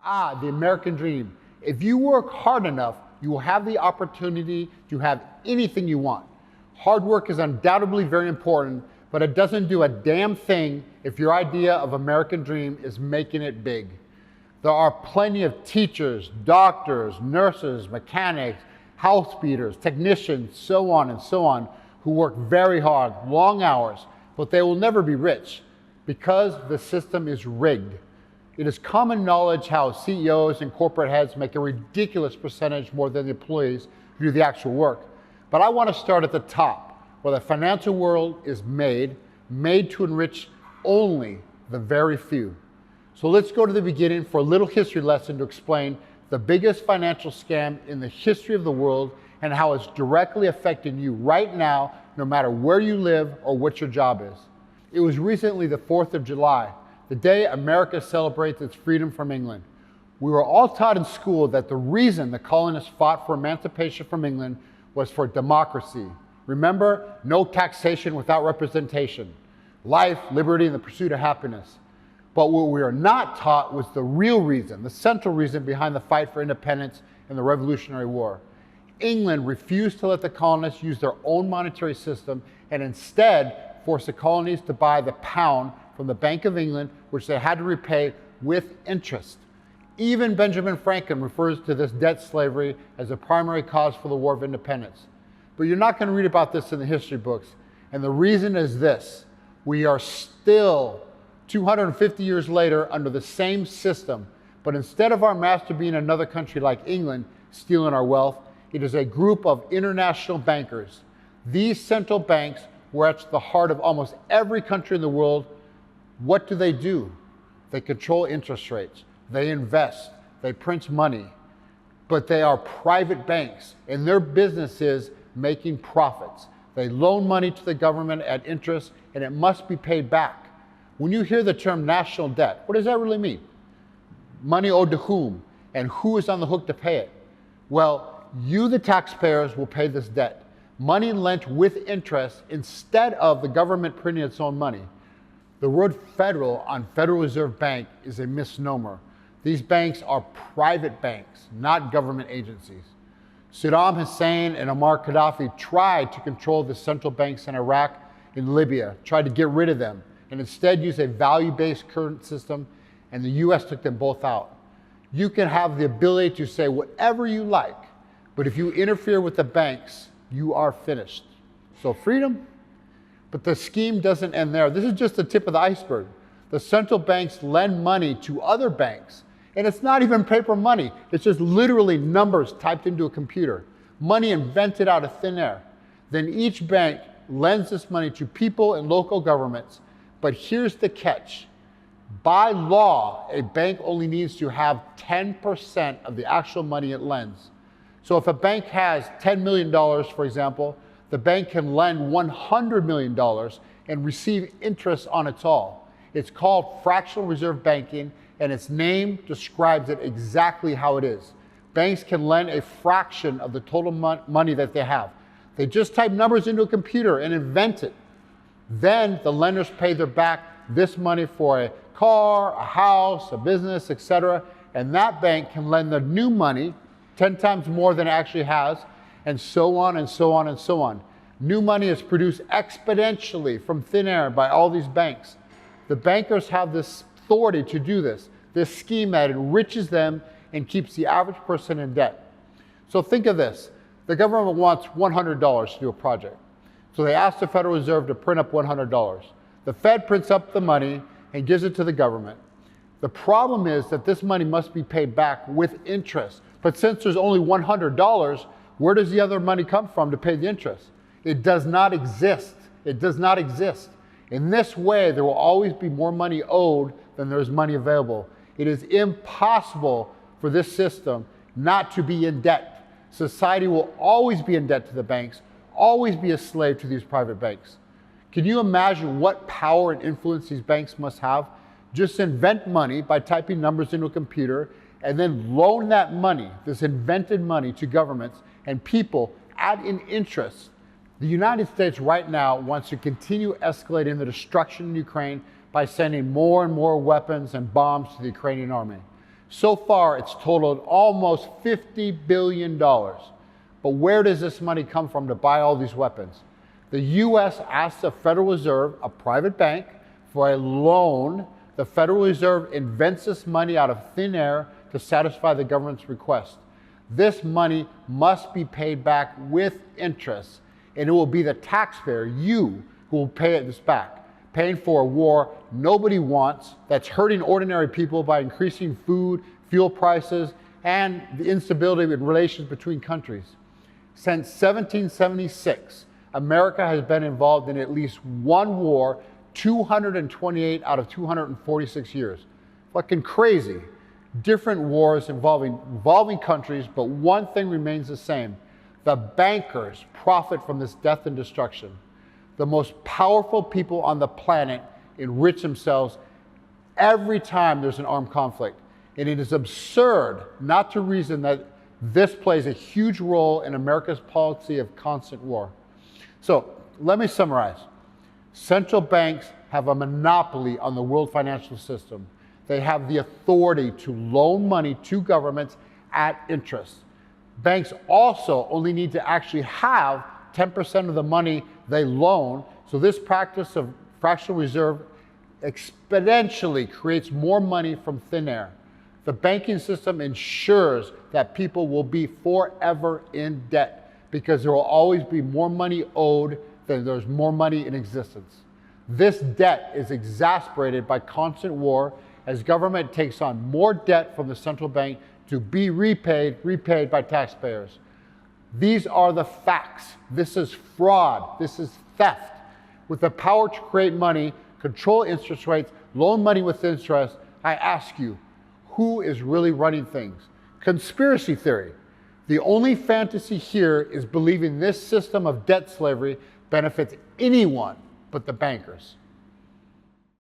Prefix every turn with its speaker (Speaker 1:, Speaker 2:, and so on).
Speaker 1: The American dream. If you work hard enough, you will have the opportunity to have anything you want. Hard work is undoubtedly very important, but it doesn't do a damn thing if your idea of American dream is making it big. There are plenty of teachers, doctors, nurses, mechanics, house beaters, technicians, so on, who work very hard, long hours, but they will never be rich because the system is rigged. It is common knowledge how CEOs and corporate heads make a ridiculous percentage more than the employees who do the actual work. But I want to start at the top, where the financial world is made to enrich only the very few. So let's go to the beginning for a little history lesson to explain the biggest financial scam in the history of the world and how it's directly affecting you right now, no matter where you live or what your job is. It was recently the 4th of July, the day America celebrates its freedom from England. We were all taught in school that the reason the colonists fought for emancipation from England was for democracy. Remember, no taxation without representation, life, liberty, and the pursuit of happiness. But what we are not taught was the real reason, the central reason behind the fight for independence in the Revolutionary War. England refused to let the colonists use their own monetary system and instead forced the colonies to buy the pound from the Bank of England, which they had to repay with interest. Even Benjamin Franklin refers to this debt slavery as a primary cause for the War of Independence. But you're not going to read about this in the history books. And the reason is this: we are still 250 years later under the same system, but instead of our master being another country like England stealing our wealth, it is a group of international bankers. These central banks were at the heart of almost every country in the world. What do? They control interest rates, they invest, they print money, but they are private banks and their business is making profits. They loan money to the government at interest and it must be paid back. When you hear the term national debt, what does that really mean? Money owed to whom and who is on the hook to pay it? Well, you, the taxpayers, will pay this debt. Money lent with interest instead of the government printing its own money. The word federal on Federal Reserve Bank is a misnomer. These banks are private banks, not government agencies. Saddam Hussein and Muammar Gaddafi tried to control the central banks in Iraq and Libya, tried to get rid of them, and instead use a value-based current system, and the US took them both out. You can have the ability to say whatever you like, but if you interfere with the banks, you are finished. So freedom? But the scheme doesn't end there. This is just the tip of the iceberg. The central banks lend money to other banks, and it's not even paper money. It's just literally numbers typed into a computer, money invented out of thin air. Then each bank lends this money to people and local governments. But here's the catch. By law, a bank only needs to have 10% of the actual money it lends. So if a bank has $10 million, for example, the bank can lend $100 million and receive interest on it all. It's called fractional reserve banking, and its name describes it exactly how it is. Banks can lend a fraction of the total money that they have. They just type numbers into a computer and invent it. Then the lenders pay their back this money for a car, a house, a business, etc. And that bank can lend the new money 10 times more than it actually has, and so on and so on and so on. New money is produced exponentially from thin air by all these banks. The bankers have this authority to do this scheme that enriches them and keeps the average person in debt. So think of this. The government wants $100 to do a project. So they ask the Federal Reserve to print up $100. The Fed prints up the money and gives it to the government. The problem is that this money must be paid back with interest. But since there's only $100, where does the other money come from to pay the interest? It does not exist. It does not exist. In this way, there will always be more money owed than there is money available. It is impossible for this system not to be in debt. Society will always be in debt to the banks, always be a slave to these private banks. Can you imagine what power and influence these banks must have? Just invent money by typing numbers into a computer and then loan that money, this invented money, to governments and people at an interest. The United States right now wants to continue escalating the destruction in Ukraine by sending more and more weapons and bombs to the Ukrainian army. So far, it's totaled almost $50 billion. But where does this money come from to buy all these weapons? The US asks the Federal Reserve, a private bank, for a loan. The Federal Reserve invents this money out of thin air to satisfy the government's request. This money must be paid back with interest, and it will be the taxpayer, you, who will pay this back, paying for a war nobody wants that's hurting ordinary people by increasing food, fuel prices, and the instability in relations between countries. Since 1776, America has been involved in at least one war 228 out of 246 years. Fucking crazy. Different wars involving countries, but one thing remains the same. The bankers profit from this death and destruction. The most powerful people on the planet enrich themselves every time there's an armed conflict. And it is absurd not to reason that this plays a huge role in America's policy of constant war. So let me summarize. Central banks have a monopoly on the world financial system. They have the authority to loan money to governments at interest. Banks also only need to actually have 10% of the money they loan, so this practice of fractional reserve exponentially creates more money from thin air. The banking system ensures that people will be forever in debt because there will always be more money owed than there's more money in existence. This debt is exacerbated by constant war as government takes on more debt from the central bank to be repaid by taxpayers. These are the facts. This is fraud. This is theft. With the power to create money, control interest rates, loan money with interest, I ask you, who is really running things? Conspiracy theory. The only fantasy here is believing this system of debt slavery benefits anyone but the bankers.